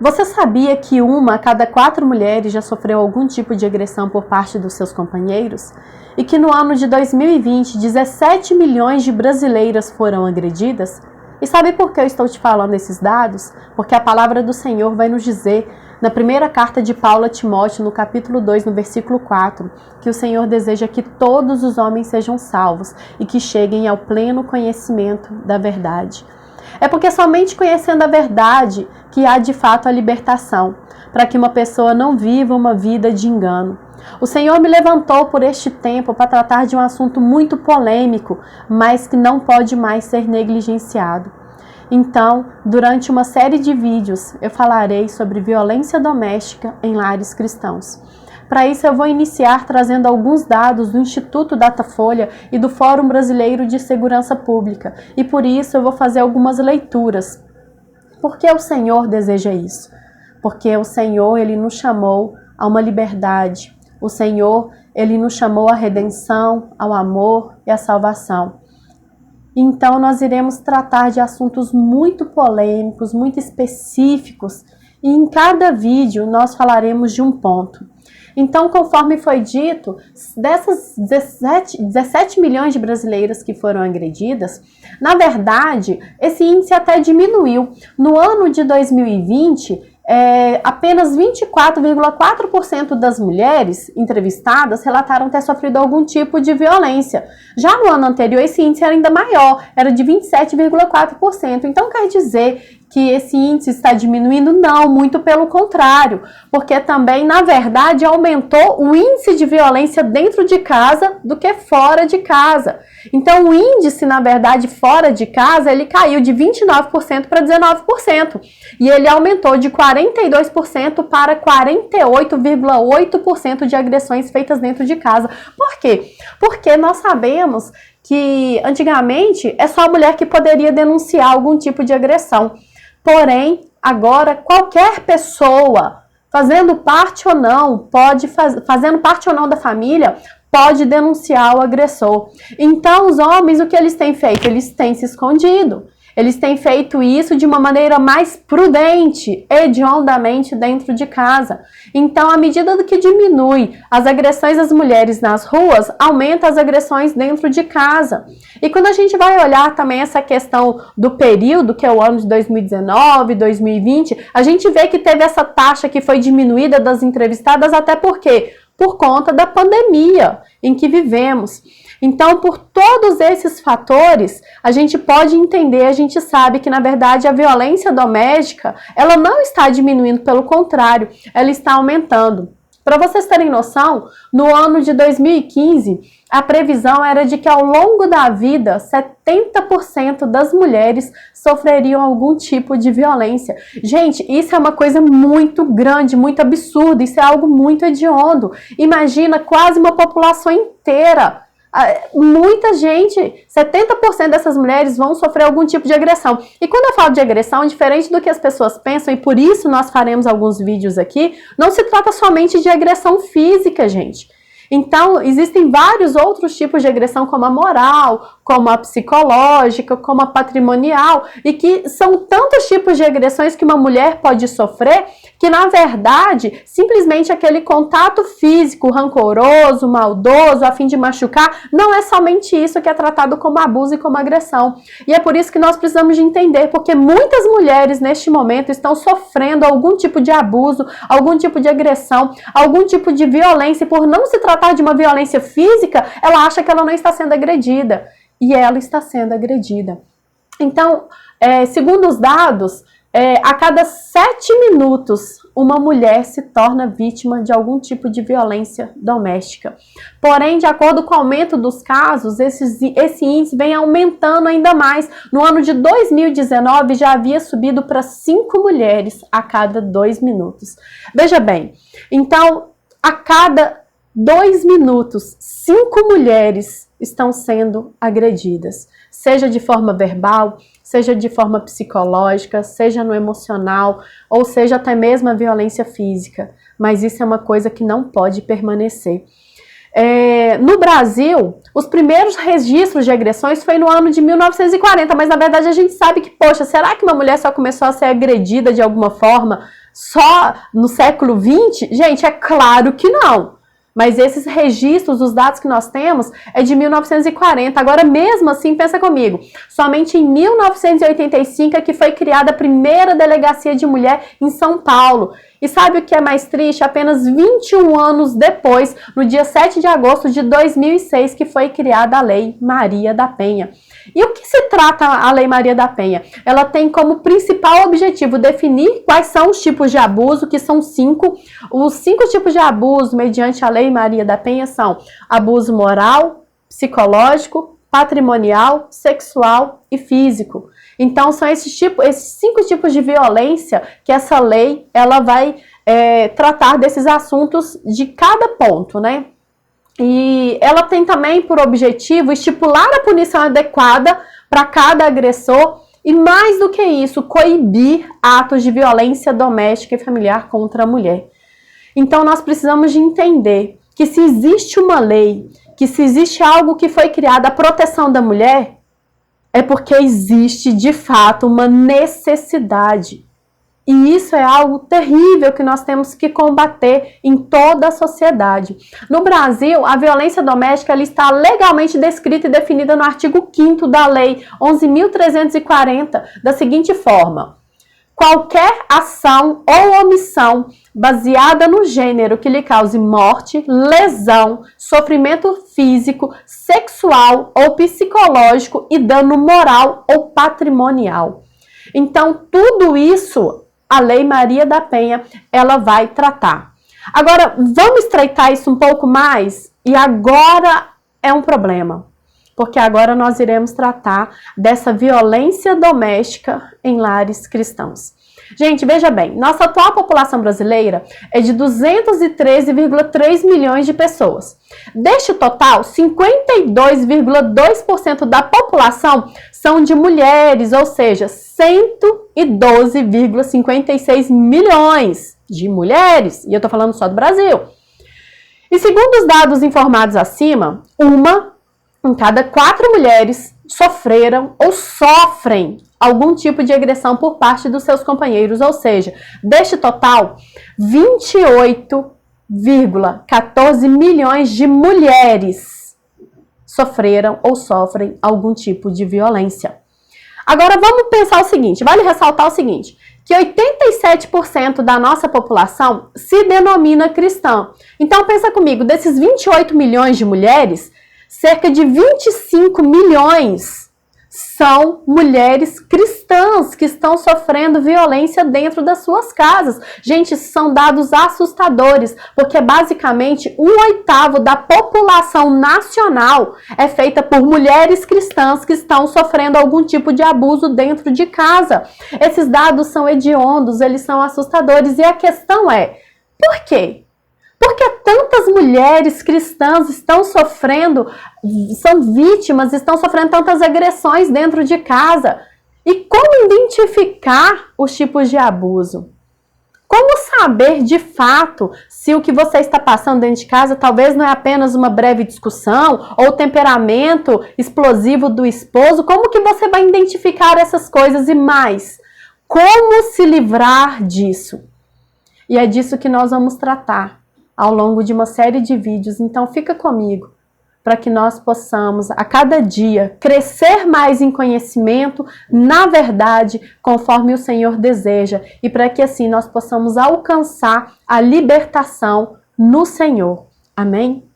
Você sabia que 1 a cada 4 mulheres já sofreu algum tipo de agressão por parte dos seus companheiros? E que no ano de 2020, 17 milhões de brasileiras foram agredidas? E sabe por que eu estou te falando esses dados? Porque a palavra do Senhor vai nos dizer, na primeira carta de Paulo a Timóteo, no capítulo 2, no versículo 4, que o Senhor deseja que todos os homens sejam salvos e que cheguem ao pleno conhecimento da verdade. É porque somente conhecendo a verdade que há de fato a libertação, para que uma pessoa não viva uma vida de engano. O Senhor me levantou por este tempo para tratar de um assunto muito polêmico, mas que não pode mais ser negligenciado. Então, durante uma série de vídeos, eu falarei sobre violência doméstica em lares cristãos. Para isso, eu vou iniciar trazendo alguns dados do Instituto Datafolha e do Fórum Brasileiro de Segurança Pública. E por isso, eu vou fazer algumas leituras. Por que o Senhor deseja isso? Porque o Senhor, Ele nos chamou a uma liberdade. O Senhor, Ele nos chamou à redenção, ao amor e à salvação. Então, nós iremos tratar de assuntos muito polêmicos, muito específicos. E em cada vídeo, nós falaremos de um ponto. Então, conforme foi dito, dessas 17 milhões de brasileiras que foram agredidas, na verdade, esse índice até diminuiu. No ano de 2020, apenas 24,4% das mulheres entrevistadas relataram ter sofrido algum tipo de violência. Já no ano anterior, esse índice era ainda maior, era de 27,4%. Então, quer dizer que esse índice está diminuindo? Não, muito pelo contrário, porque também, na verdade, aumentou o índice de violência dentro de casa do que fora de casa. Então, o índice, na verdade, fora de casa, ele caiu de 29% para 19%, e ele aumentou de 42% para 48,8% de agressões feitas dentro de casa. Por quê? Porque nós sabemos que, antigamente, é só a mulher que poderia denunciar algum tipo de agressão. Porém, agora qualquer pessoa, fazendo parte ou não da família, pode denunciar o agressor. Então, os homens, o que eles têm feito? Eles têm se escondido. Eles têm feito isso de uma maneira mais prudente, hediondamente dentro de casa. Então, à medida do que diminui as agressões das mulheres nas ruas, aumenta as agressões dentro de casa. E quando a gente vai olhar também essa questão do período, que é o ano de 2019, 2020, a gente vê que teve essa taxa que foi diminuída das entrevistadas, até porque por conta da pandemia em que vivemos. Então, por todos esses fatores, a gente pode entender, a gente sabe que, na verdade, a violência doméstica, ela não está diminuindo, pelo contrário, ela está aumentando. Para vocês terem noção, no ano de 2015, a previsão era de que ao longo da vida, 70% das mulheres sofreriam algum tipo de violência. Gente, isso é uma coisa muito grande, muito absurda, isso é algo muito hediondo. Imagina quase uma população inteira. Muita gente, 70% dessas mulheres vão sofrer algum tipo de agressão. E quando eu falo de agressão, diferente do que as pessoas pensam, e por isso nós faremos alguns vídeos aqui, não se trata somente de agressão física, gente. Então, existem vários outros tipos de agressão, como a moral, como a psicológica, como a patrimonial, e que são tantos tipos de agressões que uma mulher pode sofrer, que na verdade, simplesmente aquele contato físico rancoroso, maldoso, a fim de machucar, não é somente isso que é tratado como abuso e como agressão. E é por isso que nós precisamos de entender, porque muitas mulheres neste momento estão sofrendo algum tipo de abuso, algum tipo de agressão, algum tipo de violência, e por não se tratar de uma violência física, ela acha que ela não está sendo agredida. E ela está sendo agredida. Então, segundo os dados, a cada 7 minutos, uma mulher se torna vítima de algum tipo de violência doméstica. Porém, de acordo com o aumento dos casos, esse índice vem aumentando ainda mais. No ano de 2019, já havia subido para 5 mulheres a cada 2 minutos. Veja bem, então, a cada 2 minutos, 5 mulheres estão sendo agredidas, seja de forma verbal, seja de forma psicológica, seja no emocional, ou seja até mesmo a violência física. Mas isso é uma coisa que não pode permanecer. No Brasil, os primeiros registros de agressões foi no ano de 1940, mas na verdade a gente sabe que, poxa, será que uma mulher só começou a ser agredida de alguma forma só no século XX? Gente, é claro que não. Mas esses registros, os dados que nós temos, é de 1940. Agora, mesmo assim, pensa comigo, somente em 1985 é que foi criada a primeira delegacia de mulher em São Paulo. E sabe o que é mais triste? Apenas 21 anos depois, no dia 7 de agosto de 2006, que foi criada a Lei Maria da Penha. E o que se trata a Lei Maria da Penha? Ela tem como principal objetivo definir quais são os tipos de abuso, que são 5. Os 5 tipos de abuso, mediante a Lei Maria da Penha, são abuso moral, psicológico, patrimonial, sexual e físico. Então, são esses 5 tipos de violência que essa lei ela vai tratar desses assuntos de cada ponto, né? E ela tem também por objetivo estipular a punição adequada para cada agressor e, mais do que isso, coibir atos de violência doméstica e familiar contra a mulher. Então, nós precisamos de entender que se existe uma lei, que se existe algo que foi criado, a proteção da mulher, é porque existe, de fato, uma necessidade. E isso é algo terrível que nós temos que combater em toda a sociedade. No Brasil, a violência doméstica ela está legalmente descrita e definida no artigo 5º da Lei 11.340, da seguinte forma: qualquer ação ou omissão baseada no gênero que lhe cause morte, lesão, sofrimento físico, sexual ou psicológico e dano moral ou patrimonial. Então, tudo isso a Lei Maria da Penha ela vai tratar. Agora, vamos estreitar isso um pouco mais? E agora é um problema, porque agora nós iremos tratar dessa violência doméstica em lares cristãos. Gente, veja bem, nossa atual população brasileira é de 213,3 milhões de pessoas. Deste total, 52,2% da população são de mulheres, ou seja, 112,56 milhões de mulheres. E eu tô falando só do Brasil. E segundo os dados informados acima, uma em cada 4 mulheres sofreram ou sofrem algum tipo de agressão por parte dos seus companheiros, ou seja, deste total, 28,14 milhões de mulheres sofreram ou sofrem algum tipo de violência. Agora vamos pensar o seguinte, vale ressaltar o seguinte, que 87% da nossa população se denomina cristã. Então pensa comigo, desses 28 milhões de mulheres, cerca de 25 milhões são mulheres cristãs que estão sofrendo violência dentro das suas casas. Gente, são dados assustadores, porque basicamente 1/8 da população nacional é feita por mulheres cristãs que estão sofrendo algum tipo de abuso dentro de casa. Esses dados são hediondos, eles são assustadores, e a questão é, por quê? Porque tantas mulheres cristãs estão sofrendo, são vítimas, estão sofrendo tantas agressões dentro de casa. E como identificar os tipos de abuso? Como saber de fato se o que você está passando dentro de casa talvez não é apenas uma breve discussão ou temperamento explosivo do esposo? Como que você vai identificar essas coisas e mais? Como se livrar disso? E é disso que nós vamos tratar ao longo de uma série de vídeos, então fica comigo para que nós possamos a cada dia crescer mais em conhecimento, na verdade, conforme o Senhor deseja, e para que assim nós possamos alcançar a libertação no Senhor. Amém?